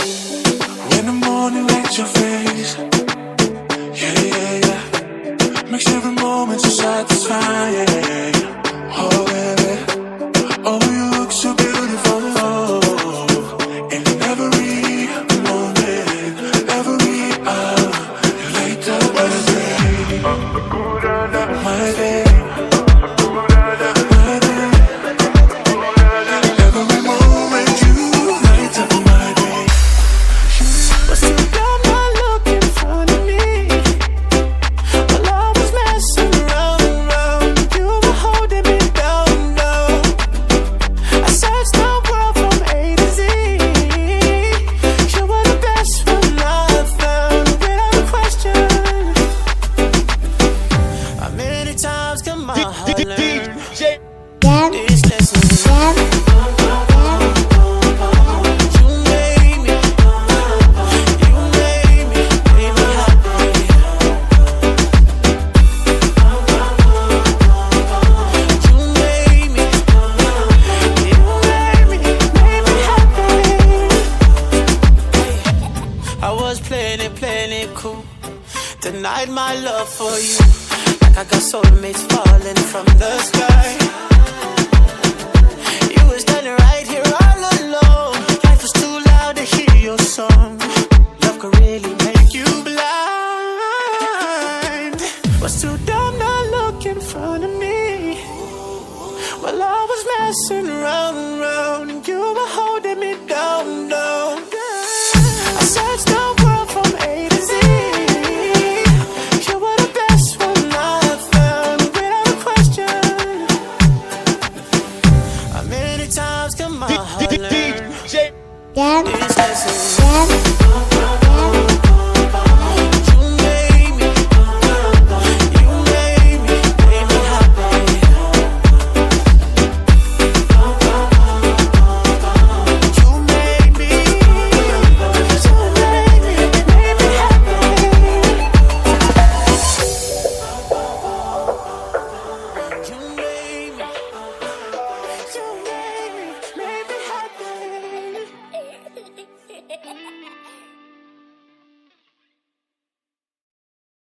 When the morning lights your face, yeah, yeah, yeah. Makes every moment so satisfying, yeah, yeah, yeah. Oh, baby, oh, you look so beautiful. In every moment, every hour, you light up my day, my day. Denied my love for you, like I got soulmates falling from the sky. You were standing right here all alone. Life was too loud to hear your song. Love could really make you blind. Was too dumb not look in front of me. While I was messing around, and you were holding me down, down. I searched the world from A to Z. Dad.